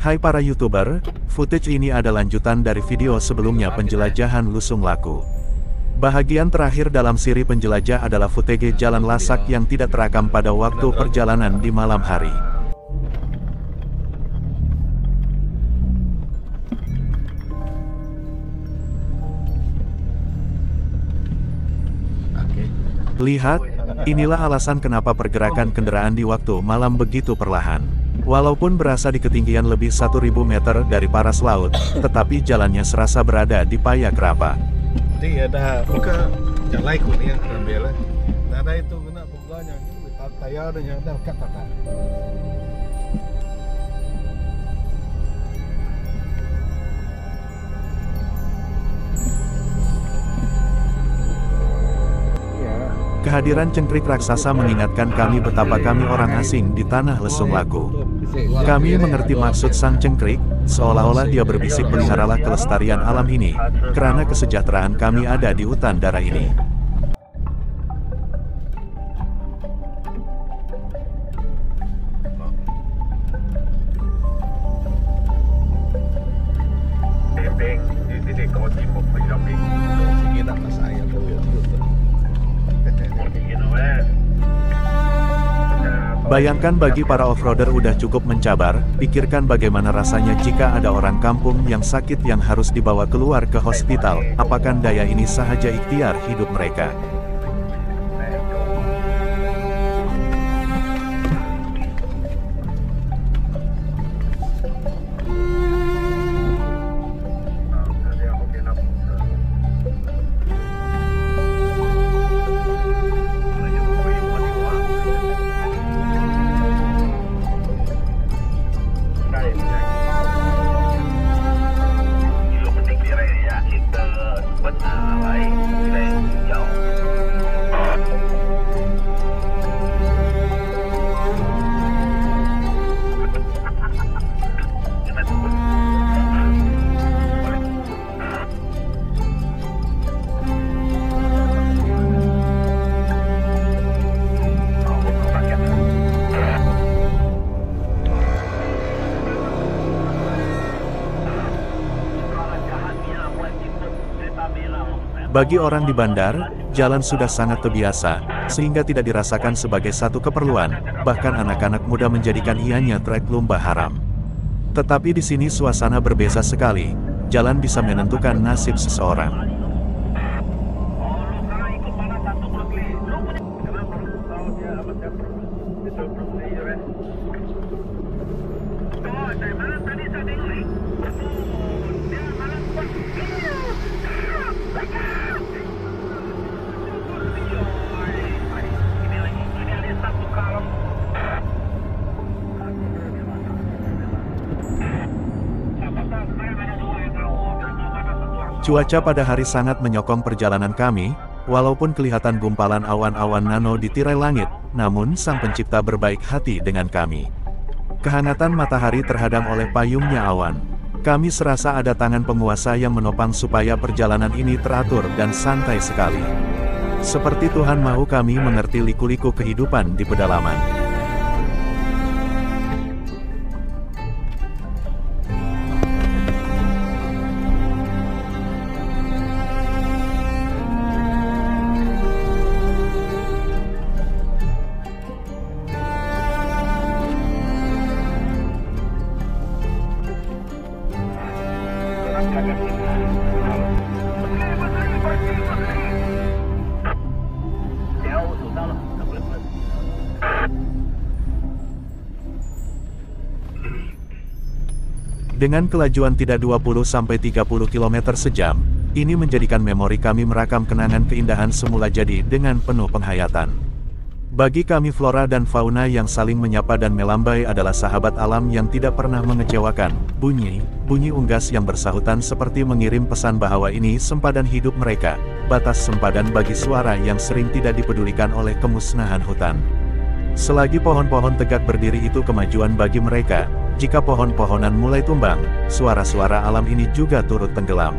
Hai para YouTuber, footage ini ada lanjutan dari video sebelumnya penjelajahan Lusung Laku. Bahagian terakhir dalam siri penjelajah adalah footage jalan lasak yang tidak terekam pada waktu perjalanan di malam hari. Lihat, inilah alasan kenapa pergerakan kendaraan di waktu malam begitu perlahan. Walaupun berasa di ketinggian lebih 1000 meter dari paras laut, tetapi jalannya serasa berada di Payak Rapa. Jadi ada buka jalan kuning ambil. Ada itu kena pegangnya, tayar nya ada kata. Kehadiran cengkrik raksasa mengingatkan kami betapa kami orang asing di tanah Lesung Laku. Kami mengerti maksud sang cengkrik, seolah-olah dia berbisik peliharalah kelestarian alam ini, karena kesejahteraan kami ada di hutan darah ini. Bayangkan bagi para off-roader udah cukup mencabar, pikirkan bagaimana rasanya jika ada orang kampung yang sakit yang harus dibawa keluar ke hospital, apakah daya ini sahaja ikhtiar hidup mereka. Bagi orang di bandar, jalan sudah sangat terbiasa, sehingga tidak dirasakan sebagai satu keperluan, bahkan anak-anak muda menjadikan ianya trek lumba haram. Tetapi di sini suasana berbeda sekali, jalan bisa menentukan nasib seseorang. Cuaca pada hari sangat menyokong perjalanan kami, walaupun kelihatan gumpalan awan-awan nano di tirai langit, namun Sang Pencipta berbaik hati dengan kami. Kehangatan matahari terhadang oleh payungnya awan. Kami serasa ada tangan penguasa yang menopang supaya perjalanan ini teratur dan santai sekali. Seperti Tuhan mau kami mengerti liku-liku kehidupan di pedalaman. Dengan kelajuan tidak 20-30 km sejam, ini menjadikan memori kami merakam kenangan keindahan semula jadi dengan penuh penghayatan. Bagi kami flora dan fauna yang saling menyapa dan melambai adalah sahabat alam yang tidak pernah mengecewakan. Bunyi unggas yang bersahutan seperti mengirim pesan bahwa ini sempadan hidup mereka, batas sempadan bagi suara yang sering tidak dipedulikan oleh kemusnahan hutan. Selagi pohon-pohon tegak berdiri itu kemajuan bagi mereka. Jika pohon-pohonan mulai tumbang, suara-suara alam ini juga turut tenggelam.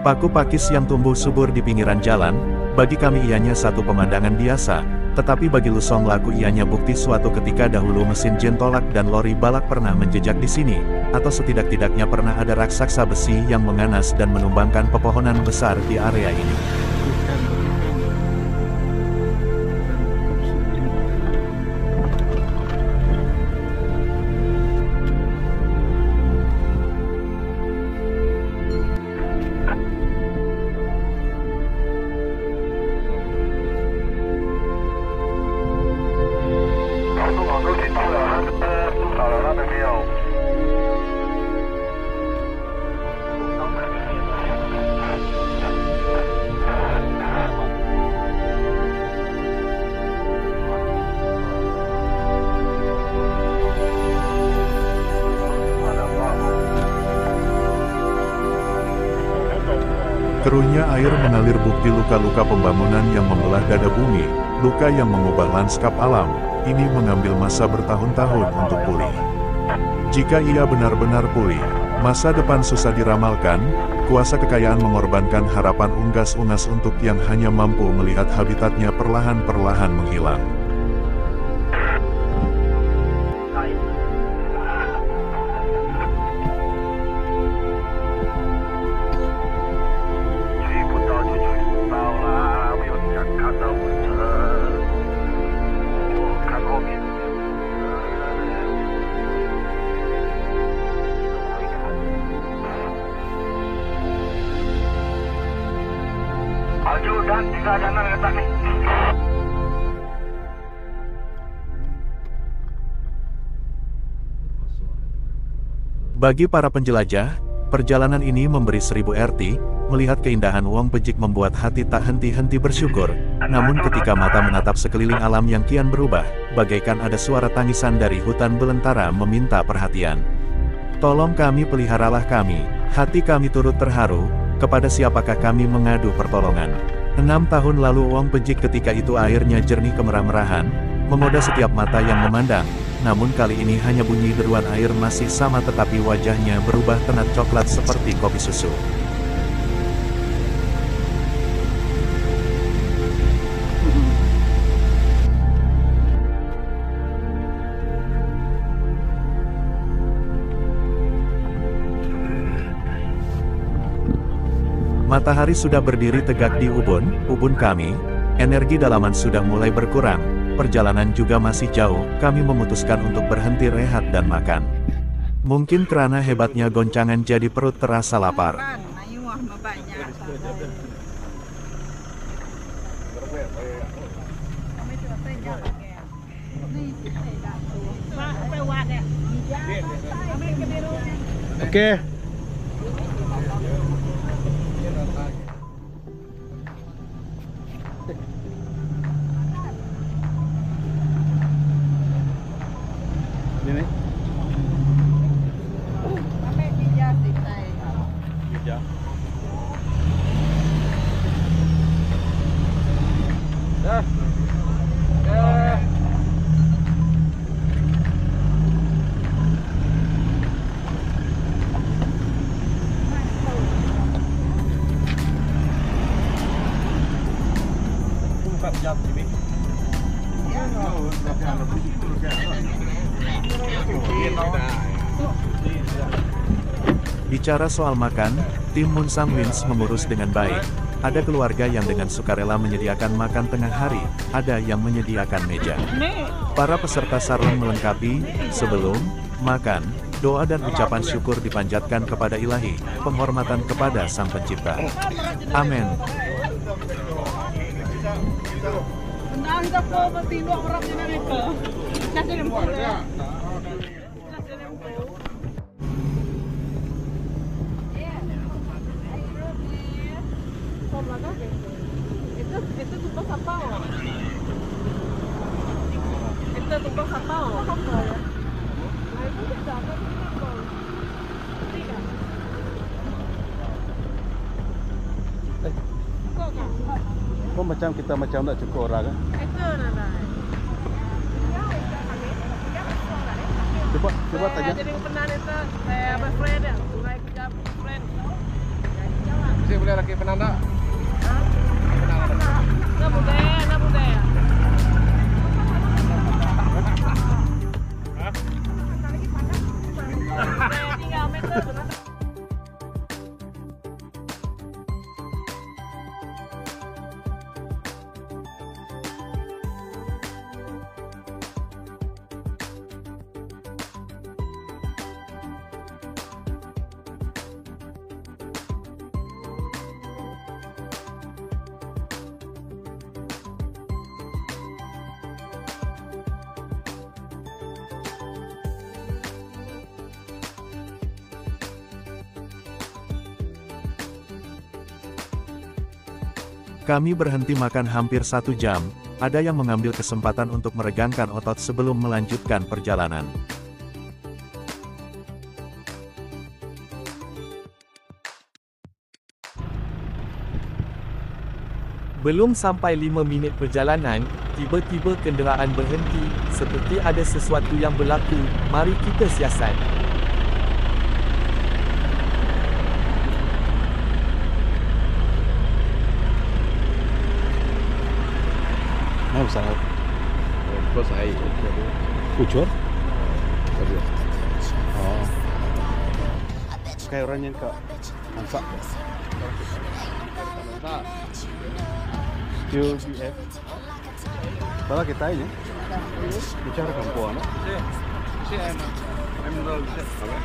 Paku pakis yang tumbuh subur di pinggiran jalan, bagi kami ianya satu pemandangan biasa, tetapi bagi Lusong Laku ianya bukti suatu ketika dahulu mesin jentolak dan lori balak pernah menjejak di sini, atau setidak-tidaknya pernah ada raksasa besi yang menganas dan menumbangkan pepohonan besar di area ini. Keruhnya air mengalir bukti luka-luka pembangunan yang membelah dada bumi, luka yang mengubah lanskap alam, ini mengambil masa bertahun-tahun untuk pulih. Jika ia benar-benar pulih, masa depan susah diramalkan, kuasa kekayaan mengorbankan harapan unggas-unggas untuk yang hanya mampu melihat habitatnya perlahan-perlahan menghilang. Bagi para penjelajah, perjalanan ini memberi 1000 arti. Melihat keindahan Wong Pejik membuat hati tak henti-henti bersyukur. Namun ketika mata menatap sekeliling alam yang kian berubah, bagaikan ada suara tangisan dari hutan belantara meminta perhatian. Tolong kami, peliharalah kami. Hati kami turut terharu. Kepada siapakah kami mengadu pertolongan? 6 tahun lalu Wong Pejik ketika itu airnya jernih kemerah-merahan, menggoda setiap mata yang memandang. Namun kali ini hanya bunyi deruan air masih sama, tetapi wajahnya berubah tenat coklat seperti kopi susu. Matahari sudah berdiri tegak di ubun kami, energi dalaman sudah mulai berkurang. Perjalanan juga masih jauh, kami memutuskan untuk berhenti rehat dan makan. Mungkin karena hebatnya goncangan jadi perut terasa lapar. Oke. Ini. Bicara soal makan, tim Munsang Wins mengurus dengan baik. Ada keluarga yang dengan sukarela menyediakan makan tengah hari, ada yang menyediakan meja. Para peserta sarung melengkapi, sebelum makan, doa dan ucapan syukur dipanjatkan kepada Ilahi, penghormatan kepada Sang Pencipta. Amin. Itu tumpah sapau. Itu tumpah sapau. Apa ya? Nah, itu tidak ada tumpah. Tidak. Kok macam kita macam nak cukup orang kan? Itu nana. Coba tanya. Jadi pernah itu saya friend ya, mulai kerja friend. Saya boleh lagi penanda. Nak budaya, nak budaya. Budaya 3 meter benar. Kami berhenti makan hampir 1 jam, ada yang mengambil kesempatan untuk meregangkan otot sebelum melanjutkan perjalanan. Belum sampai 5 minit perjalanan, tiba-tiba kenderaan berhenti, seperti ada sesuatu yang berlaku. Mari kita siasat. Nah, usah. Terus air. Kucur? Oh. Kayak orangnya ke masak. QBF. Bala kita ini. Bicara kampuan. Si emerald apa?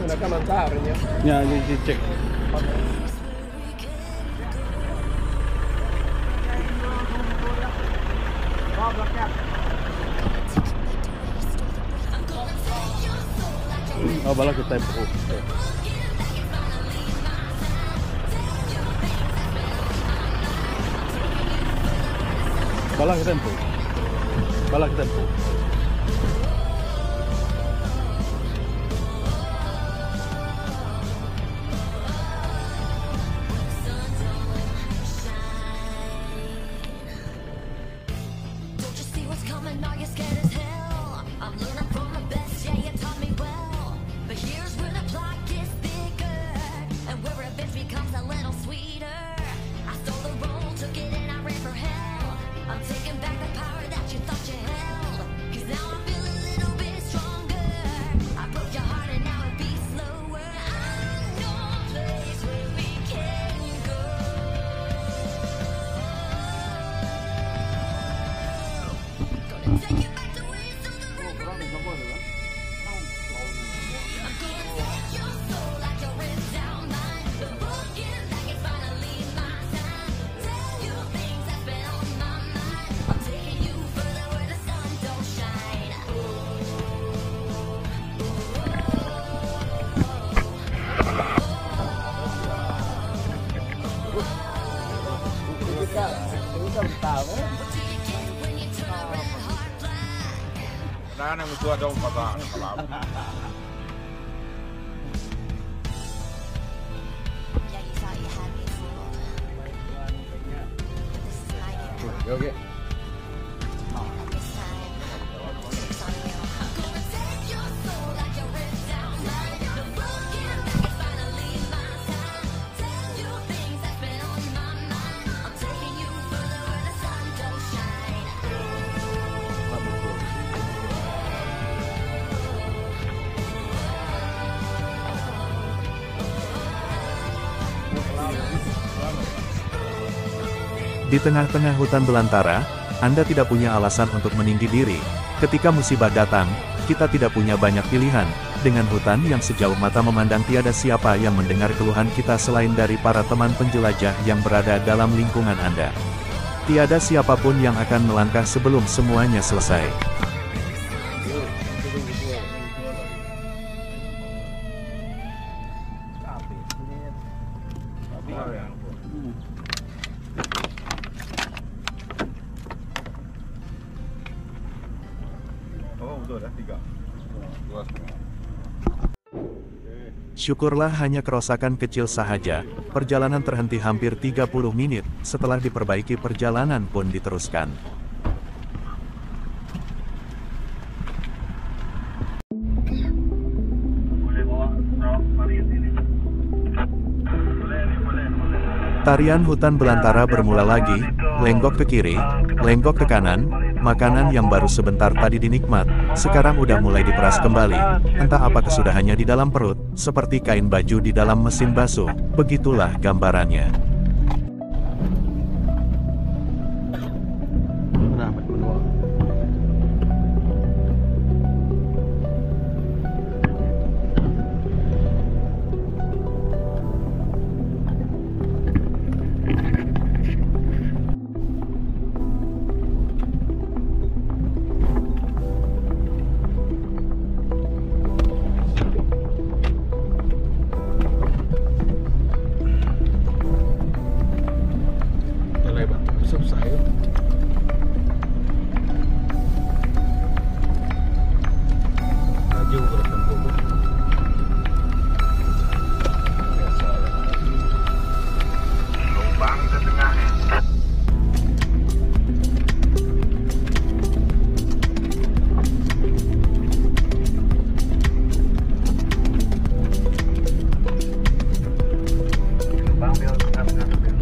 Mereka mantap ya. Ya, cek. Oh, bala kita tempo. Bala kita tempo. Bala kita tempo. Nah, yang itu ada kata kalam. Oke. Di tengah-tengah hutan belantara, Anda tidak punya alasan untuk meninggi diri. Ketika musibah datang, kita tidak punya banyak pilihan. Dengan hutan yang sejauh mata memandang, tiada siapa yang mendengar keluhan kita selain dari para teman penjelajah yang berada dalam lingkungan Anda. Tiada siapapun yang akan melangkah sebelum semuanya selesai. Oh, betul dah 3. 2,5. Syukurlah hanya kerusakan kecil sahaja, perjalanan terhenti hampir 30 menit, setelah diperbaiki perjalanan pun diteruskan. Boleh bawa Tarian hutan belantara bermula lagi, lenggok ke kiri, lenggok ke kanan, makanan yang baru sebentar tadi dinikmat, sekarang udah mulai diperas kembali, entah apa kesudahannya di dalam perut, seperti kain baju di dalam mesin basuh, begitulah gambarannya. Kenapa menua? Selesai. Laju ke tempat. Biasa. Lubang setengahnya. Lubang bel setengah bel.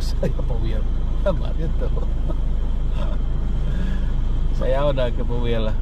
Saya Powil. Tamat itu. Saya udah ke Powil lah.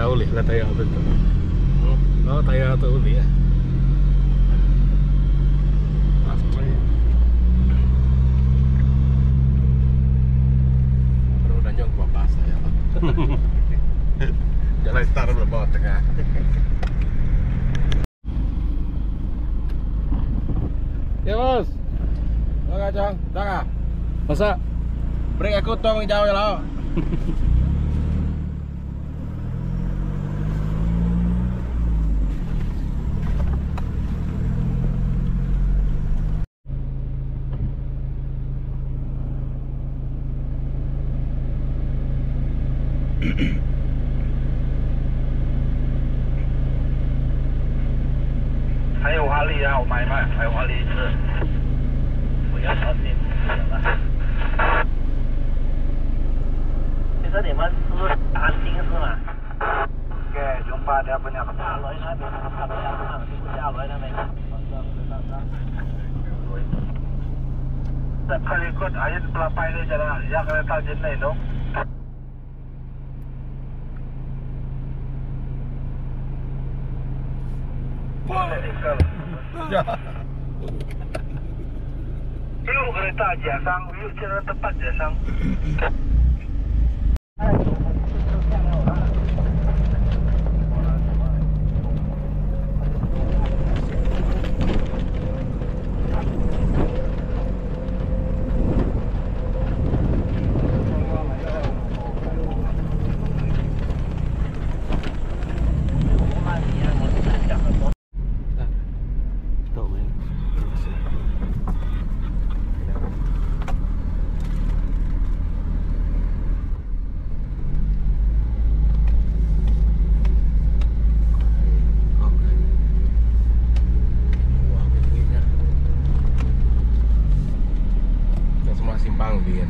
Ada uli lah tayar betul. Oh, tayar atau uli ya. Asli. Baru udah nyong bapak saya. Jalan start bawah tengah. Ya bos. Oke Cong, dah kah? Masa? Bring aku tong jauh ya lo.还有华丽啊，我买卖，还有华丽是，不要小心，其实你们是安定是吗？Oke, jumpa dia punya kepala ini ada kepala yang mana? Punya apa ini? Sekali ikut ayat berapa ini jalan yang kereta jenis itu? Belum kereta Jasang, yuk jalan tepat Jasang. Simpang Bien.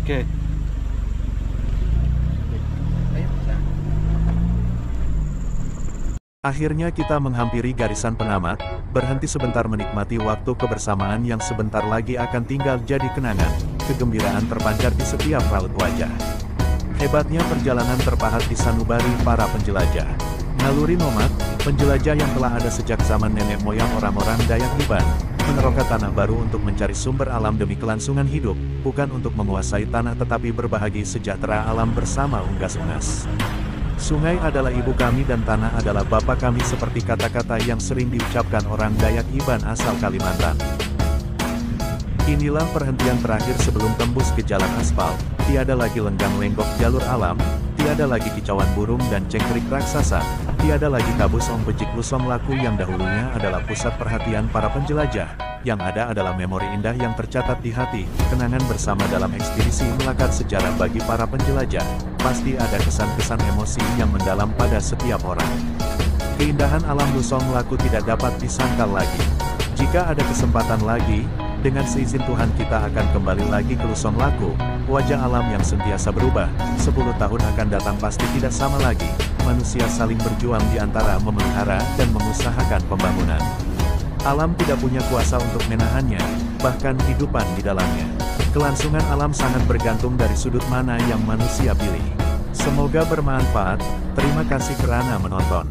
Oke. Akhirnya kita menghampiri garisan pengamat, berhenti sebentar menikmati waktu kebersamaan yang sebentar lagi akan tinggal jadi kenangan. Kegembiraan terpancar di setiap raut wajah. Hebatnya perjalanan terpahat di sanubari para penjelajah. Naluri nomad, penjelajah yang telah ada sejak zaman nenek moyang orang-orang Dayak Iban, meneroka tanah baru untuk mencari sumber alam demi kelangsungan hidup, bukan untuk menguasai tanah tetapi berbahagi sejahtera alam bersama unggas-unggas. Sungai adalah ibu kami dan tanah adalah bapak kami seperti kata-kata yang sering diucapkan orang Dayak Iban asal Kalimantan. Inilah perhentian terakhir sebelum tembus ke jalan aspal, tiada lagi lenggang-lenggok jalur alam, tiada lagi kicauan burung dan cengkrik raksasa, tiada lagi kabus ompejik lusong laku yang dahulunya adalah pusat perhatian para penjelajah, yang ada adalah memori indah yang tercatat di hati, kenangan bersama dalam ekspedisi melakar sejarah bagi para penjelajah, pasti ada kesan-kesan emosi yang mendalam pada setiap orang. Keindahan alam lusong laku tidak dapat disangkal lagi. Jika ada kesempatan lagi, dengan seizin Tuhan kita akan kembali lagi ke Lusong Laku, wajah alam yang sentiasa berubah, 10 tahun akan datang pasti tidak sama lagi, manusia saling berjuang di antara memelihara dan mengusahakan pembangunan. Alam tidak punya kuasa untuk menahannya, bahkan kehidupan di dalamnya. Kelangsungan alam sangat bergantung dari sudut mana yang manusia pilih. Semoga bermanfaat, terima kasih kerana menonton.